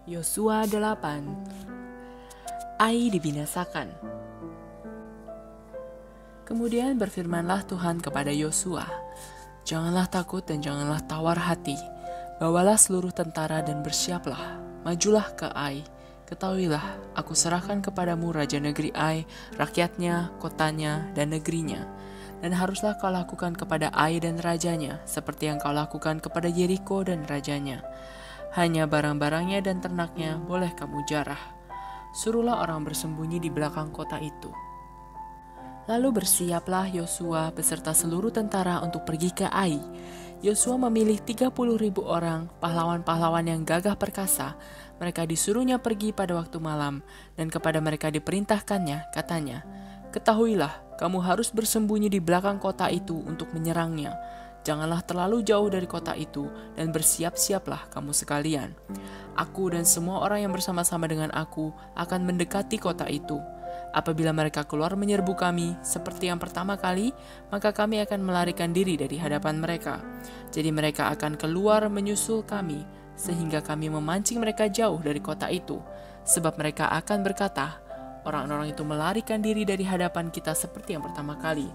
Yosua 8. Ai dibinasakan. Kemudian berfirmanlah Tuhan kepada Yosua, "Janganlah takut dan janganlah tawar hati. Bawalah seluruh tentara dan bersiaplah. Majulah ke Ai. Ketahuilah, aku serahkan kepadamu raja negeri Ai, rakyatnya, kotanya, dan negerinya. Dan haruslah kau lakukan kepada Ai dan rajanya, seperti yang kau lakukan kepada Yeriko dan rajanya. Hanya barang-barangnya dan ternaknya boleh kamu jarah. Suruhlah orang bersembunyi di belakang kota itu." Lalu bersiaplah Yosua beserta seluruh tentara untuk pergi ke Ai. Yosua memilih 30.000 orang, pahlawan-pahlawan yang gagah perkasa. Mereka disuruhnya pergi pada waktu malam, dan kepada mereka diperintahkannya, katanya, "Ketahuilah, kamu harus bersembunyi di belakang kota itu untuk menyerangnya. Janganlah terlalu jauh dari kota itu, dan bersiap-siaplah kamu sekalian. Aku dan semua orang yang bersama-sama dengan aku akan mendekati kota itu. Apabila mereka keluar menyerbu kami, seperti yang pertama kali, maka kami akan melarikan diri dari hadapan mereka. Jadi mereka akan keluar menyusul kami, sehingga kami memancing mereka jauh dari kota itu. Sebab mereka akan berkata, 'Orang-orang itu melarikan diri dari hadapan kita seperti yang pertama kali.'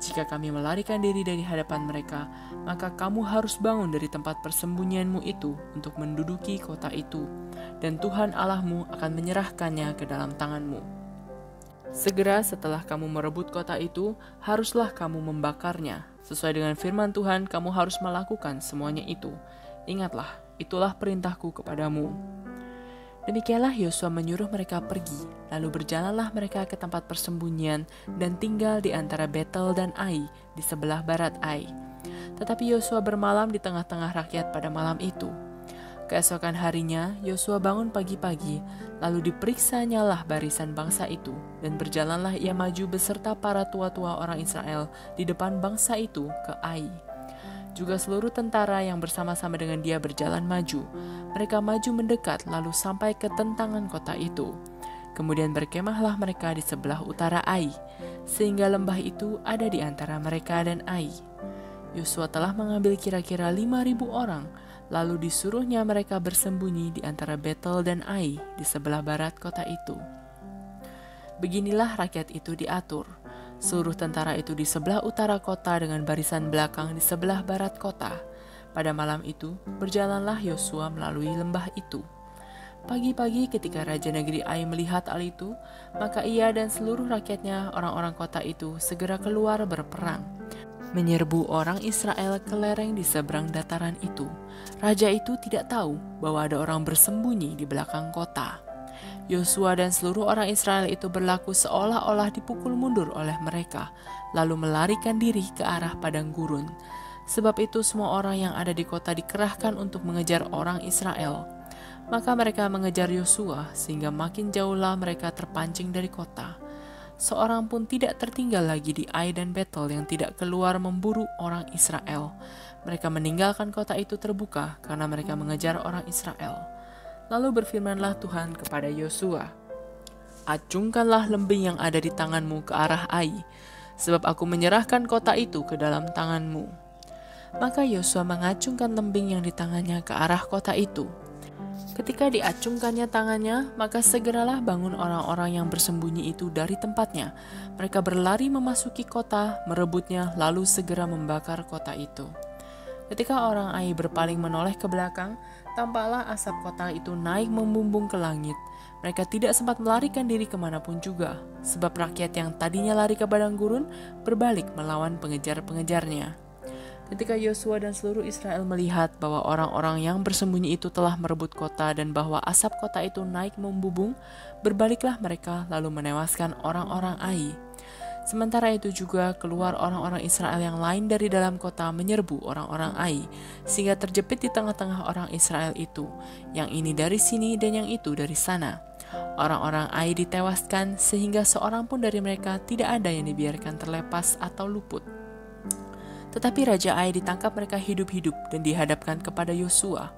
Jika kami melarikan diri dari hadapan mereka, maka kamu harus bangun dari tempat persembunyianmu itu untuk menduduki kota itu, dan Tuhan Allahmu akan menyerahkannya ke dalam tanganmu. Segera setelah kamu merebut kota itu, haruslah kamu membakarnya. Sesuai dengan firman Tuhan, kamu harus melakukan semuanya itu. Ingatlah, itulah perintahku kepadamu." Demikianlah Yosua menyuruh mereka pergi, lalu berjalanlah mereka ke tempat persembunyian dan tinggal di antara Betel dan Ai, di sebelah barat Ai. Tetapi Yosua bermalam di tengah-tengah rakyat pada malam itu. Keesokan harinya, Yosua bangun pagi-pagi, lalu diperiksanyalah barisan bangsa itu, dan berjalanlah ia maju beserta para tua-tua orang Israel di depan bangsa itu ke Ai. Juga seluruh tentara yang bersama-sama dengan dia berjalan maju. Mereka maju mendekat lalu sampai ke tentangan kota itu. Kemudian berkemahlah mereka di sebelah utara Ai, sehingga lembah itu ada di antara mereka dan Ai. Yosua telah mengambil kira-kira 5.000 orang, lalu disuruhnya mereka bersembunyi di antara Betel dan Ai di sebelah barat kota itu. Beginilah rakyat itu diatur. Seluruh tentara itu di sebelah utara kota dengan barisan belakang di sebelah barat kota. Pada malam itu, berjalanlah Yosua melalui lembah itu. Pagi-pagi ketika raja negeri Ai melihat hal itu, maka ia dan seluruh rakyatnya, orang-orang kota itu, segera keluar berperang, menyerbu orang Israel ke lereng di seberang dataran itu. Raja itu tidak tahu bahwa ada orang bersembunyi di belakang kota. Yosua dan seluruh orang Israel itu berlaku seolah-olah dipukul mundur oleh mereka, lalu melarikan diri ke arah padang gurun. Sebab itu semua orang yang ada di kota dikerahkan untuk mengejar orang Israel. Maka mereka mengejar Yosua, sehingga makin jauhlah mereka terpancing dari kota. Seorang pun tidak tertinggal lagi di Ai dan Betel yang tidak keluar memburu orang Israel. Mereka meninggalkan kota itu terbuka karena mereka mengejar orang Israel. Lalu berfirmanlah Tuhan kepada Yosua, "Acungkanlah lembing yang ada di tanganmu ke arah Ai, sebab aku menyerahkan kota itu ke dalam tanganmu." Maka Yosua mengacungkan lembing yang di tangannya ke arah kota itu. Ketika diacungkannya tangannya, maka segeralah bangun orang-orang yang bersembunyi itu dari tempatnya. Mereka berlari memasuki kota, merebutnya, lalu segera membakar kota itu. Ketika orang Ai berpaling menoleh ke belakang, tampaklah asap kota itu naik membumbung ke langit. Mereka tidak sempat melarikan diri kemanapun juga, sebab rakyat yang tadinya lari ke padang gurun berbalik melawan pengejar-pengejarnya. Ketika Yosua dan seluruh Israel melihat bahwa orang-orang yang bersembunyi itu telah merebut kota dan bahwa asap kota itu naik membumbung, berbaliklah mereka lalu menewaskan orang-orang Ai. Sementara itu juga keluar orang-orang Israel yang lain dari dalam kota menyerbu orang-orang Ai, sehingga terjepit di tengah-tengah orang Israel itu, yang ini dari sini dan yang itu dari sana. Orang-orang Ai ditewaskan sehingga seorang pun dari mereka tidak ada yang dibiarkan terlepas atau luput. Tetapi Raja Ai ditangkap mereka hidup-hidup dan dihadapkan kepada Yosua.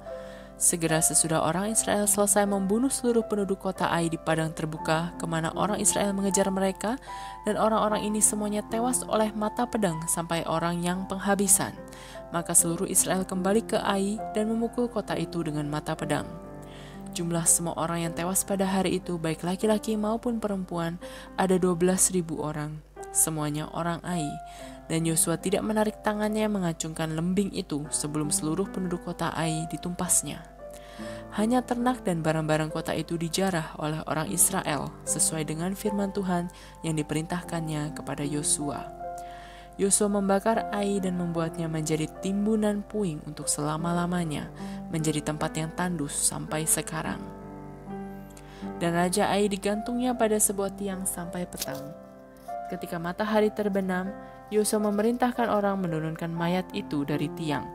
Segera sesudah orang Israel selesai membunuh seluruh penduduk kota Ai di padang terbuka kemana orang Israel mengejar mereka, dan orang-orang ini semuanya tewas oleh mata pedang sampai orang yang penghabisan. Maka seluruh Israel kembali ke Ai dan memukul kota itu dengan mata pedang. Jumlah semua orang yang tewas pada hari itu, baik laki-laki maupun perempuan, ada 12.000 orang. Semuanya orang Ai. Dan Yosua tidak menarik tangannya mengacungkan lembing itu sebelum seluruh penduduk kota Ai ditumpasnya. Hanya ternak dan barang-barang kota itu dijarah oleh orang Israel sesuai dengan firman Tuhan yang diperintahkannya kepada Yosua. Yosua membakar Ai dan membuatnya menjadi timbunan puing untuk selama-lamanya, menjadi tempat yang tandus sampai sekarang. Dan Raja Ai digantungnya pada sebuah tiang sampai petang. Ketika matahari terbenam, Yosua memerintahkan orang menurunkan mayat itu dari tiang,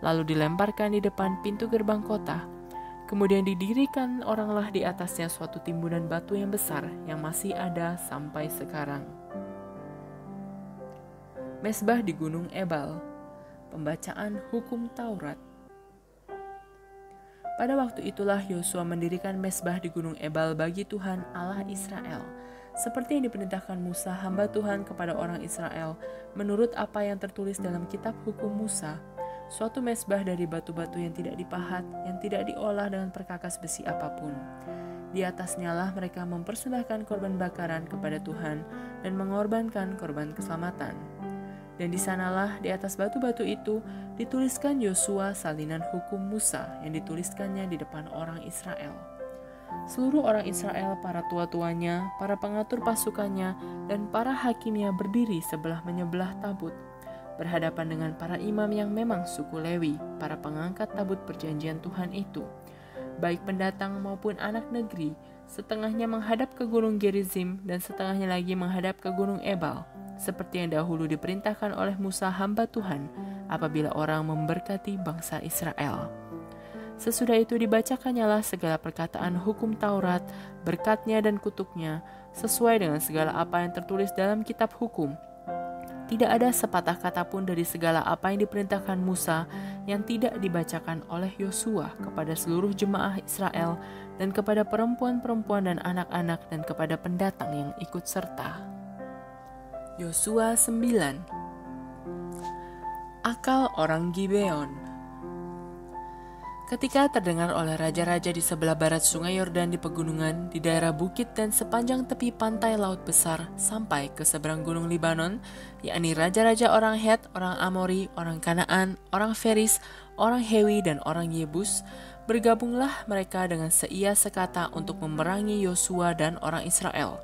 lalu dilemparkan di depan pintu gerbang kota. Kemudian didirikan oranglah di atasnya suatu timbunan batu yang besar yang masih ada sampai sekarang. Mesbah di Gunung Ebal. Pembacaan hukum Taurat. Pada waktu itulah Yosua mendirikan mesbah di Gunung Ebal bagi Tuhan Allah Israel, seperti yang diperintahkan Musa hamba Tuhan kepada orang Israel, menurut apa yang tertulis dalam kitab hukum Musa, suatu mesbah dari batu-batu yang tidak dipahat, yang tidak diolah dengan perkakas besi apapun. Di atasnya lah mereka mempersembahkan korban bakaran kepada Tuhan dan mengorbankan korban keselamatan. Dan di sanalah di atas batu-batu itu dituliskan Yosua salinan hukum Musa yang dituliskannya di depan orang Israel. Seluruh orang Israel, para tua-tuanya, para pengatur pasukannya, dan para hakimnya berdiri sebelah menyebelah tabut, berhadapan dengan para imam yang memang suku Lewi, para pengangkat tabut perjanjian Tuhan itu, baik pendatang maupun anak negeri, setengahnya menghadap ke gunung Gerizim dan setengahnya lagi menghadap ke gunung Ebal, seperti yang dahulu diperintahkan oleh Musa hamba Tuhan apabila orang memberkati bangsa Israel. Sesudah itu dibacakannya segala perkataan hukum Taurat, berkatnya dan kutuknya, sesuai dengan segala apa yang tertulis dalam kitab hukum. Tidak ada sepatah kata pun dari segala apa yang diperintahkan Musa yang tidak dibacakan oleh Yosua kepada seluruh jemaah Israel dan kepada perempuan-perempuan dan anak-anak dan kepada pendatang yang ikut serta. Yosua 9. Akal orang Gibeon. Ketika terdengar oleh raja-raja di sebelah barat sungai Yordan di pegunungan, di daerah bukit dan sepanjang tepi pantai laut besar sampai ke seberang gunung Libanon, yakni raja-raja orang Het, orang Amori, orang Kanaan, orang Feris, orang Hewi, dan orang Yebus, bergabunglah mereka dengan seia sekata untuk memerangi Yosua dan orang Israel.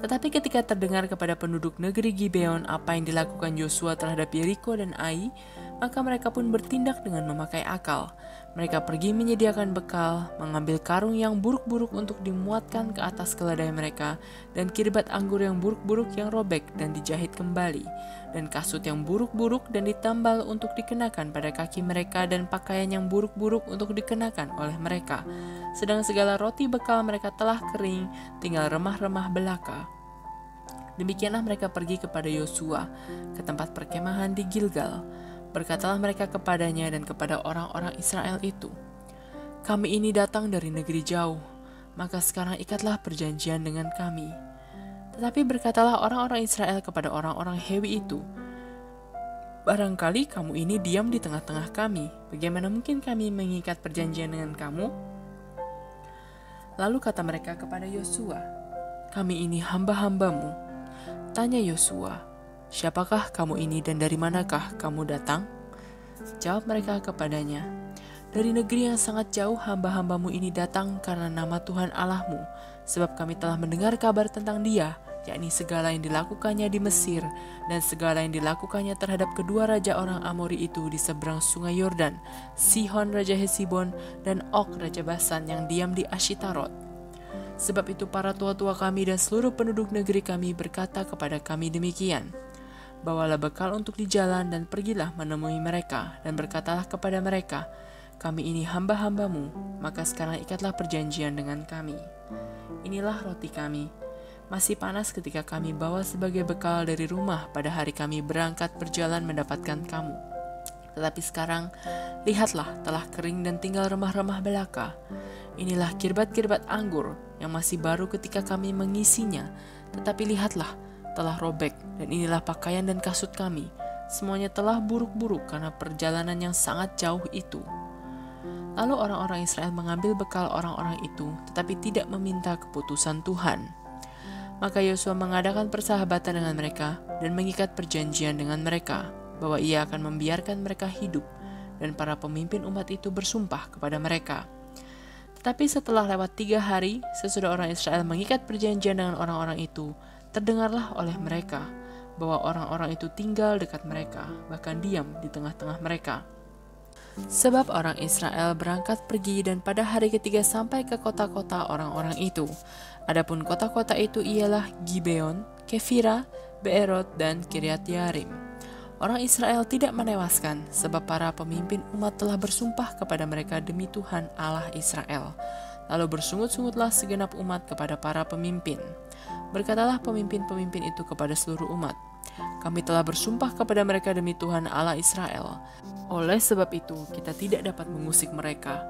Tetapi ketika terdengar kepada penduduk negeri Gibeon apa yang dilakukan Yosua terhadap Yeriko dan Ai, maka mereka pun bertindak dengan memakai akal. Mereka pergi menyediakan bekal, mengambil karung yang buruk-buruk untuk dimuatkan ke atas keledai mereka, dan kirbat anggur yang buruk-buruk yang robek dan dijahit kembali, dan kasut yang buruk-buruk dan ditambal untuk dikenakan pada kaki mereka, dan pakaian yang buruk-buruk untuk dikenakan oleh mereka. Sedang segala roti bekal mereka telah kering, tinggal remah-remah belaka. Demikianlah mereka pergi kepada Yosua ke tempat perkemahan di Gilgal. Berkatalah mereka kepadanya dan kepada orang-orang Israel itu, "Kami ini datang dari negeri jauh, maka sekarang ikatlah perjanjian dengan kami." Tetapi berkatalah orang-orang Israel kepada orang-orang Hewi itu, "Barangkali kamu ini diam di tengah-tengah kami, bagaimana mungkin kami mengikat perjanjian dengan kamu?" Lalu kata mereka kepada Yosua, "Kami ini hamba-hambamu." Tanya Yosua, "Siapakah kamu ini dan dari manakah kamu datang?" Jawab mereka kepadanya, "Dari negeri yang sangat jauh hamba-hambamu ini datang karena nama Tuhan Allahmu, sebab kami telah mendengar kabar tentang Dia, yakni segala yang dilakukannya di Mesir dan segala yang dilakukannya terhadap kedua raja orang Amori itu di seberang sungai Yordan, Sihon raja Hesibon dan Og raja Basan yang diam di Ashitarot. Sebab itu para tua-tua kami dan seluruh penduduk negeri kami berkata kepada kami demikian, bawalah bekal untuk di jalan dan pergilah menemui mereka, dan berkatalah kepada mereka, kami ini hamba-hambamu, maka sekarang ikatlah perjanjian dengan kami. Inilah roti kami, masih panas ketika kami bawa sebagai bekal dari rumah pada hari kami berangkat berjalan mendapatkan kamu. Tetapi sekarang, lihatlah telah kering dan tinggal remah-remah belaka. Inilah kirbat-kirbat anggur yang masih baru ketika kami mengisinya, tetapi lihatlah, telah robek, dan inilah pakaian dan kasut kami. Semuanya telah buruk-buruk karena perjalanan yang sangat jauh itu. Lalu orang-orang Israel mengambil bekal orang-orang itu, tetapi tidak meminta keputusan Tuhan. Maka Yosua mengadakan persahabatan dengan mereka dan mengikat perjanjian dengan mereka, bahwa ia akan membiarkan mereka hidup, dan para pemimpin umat itu bersumpah kepada mereka. Tetapi setelah lewat 3 hari, sesudah orang Israel mengikat perjanjian dengan orang-orang itu, terdengarlah oleh mereka bahwa orang-orang itu tinggal dekat mereka, bahkan diam di tengah-tengah mereka. Sebab orang Israel berangkat pergi dan pada hari ketiga sampai ke kota-kota orang-orang itu. Adapun kota-kota itu ialah Gibeon, Kefira, Beerot, dan Kiryat Yarim. Orang Israel tidak menewaskan, sebab para pemimpin umat telah bersumpah kepada mereka demi Tuhan Allah Israel. Lalu bersungut-sungutlah segenap umat kepada para pemimpin. Berkatalah pemimpin-pemimpin itu kepada seluruh umat, "Kami telah bersumpah kepada mereka demi Tuhan Allah Israel. Oleh sebab itu, kita tidak dapat mengusik mereka.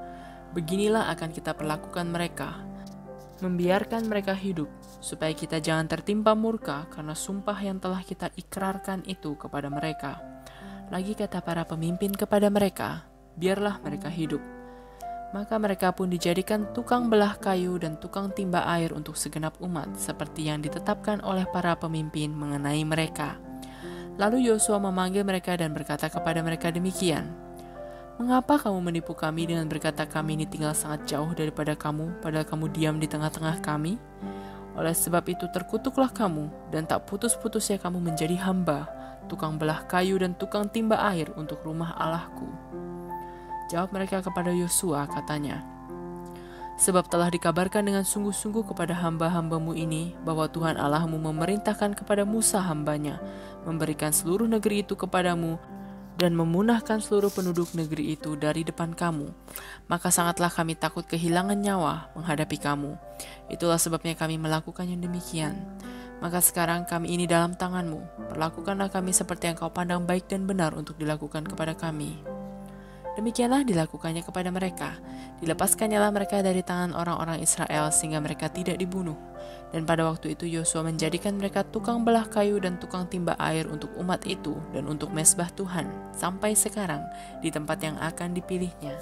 Beginilah akan kita perlakukan mereka, membiarkan mereka hidup, supaya kita jangan tertimpa murka karena sumpah yang telah kita ikrarkan itu kepada mereka." Lagi kata para pemimpin kepada mereka, "Biarlah mereka hidup." Maka mereka pun dijadikan tukang belah kayu dan tukang timba air untuk segenap umat, seperti yang ditetapkan oleh para pemimpin mengenai mereka. Lalu Yosua memanggil mereka dan berkata kepada mereka demikian, "Mengapa kamu menipu kami dengan berkata kami ini tinggal sangat jauh daripada kamu, padahal kamu diam di tengah-tengah kami? Oleh sebab itu terkutuklah kamu, dan tak putus-putusnya kamu menjadi hamba, tukang belah kayu dan tukang timba air untuk rumah Allahku." Jawab mereka kepada Yosua, katanya, "Sebab telah dikabarkan dengan sungguh-sungguh kepada hamba-hambamu ini, bahwa Tuhan Allahmu memerintahkan kepada Musa hambanya, memberikan seluruh negeri itu kepadamu, dan memunahkan seluruh penduduk negeri itu dari depan kamu. Maka sangatlah kami takut kehilangan nyawa menghadapi kamu. Itulah sebabnya kami melakukan yang demikian. Maka sekarang kami ini dalam tanganmu, perlakukanlah kami seperti yang kau pandang baik dan benar untuk dilakukan kepada kami." Demikianlah dilakukannya kepada mereka. Dilepaskannyalah mereka dari tangan orang-orang Israel sehingga mereka tidak dibunuh. Dan pada waktu itu Yosua menjadikan mereka tukang belah kayu dan tukang timba air untuk umat itu dan untuk mezbah Tuhan sampai sekarang di tempat yang akan dipilihnya.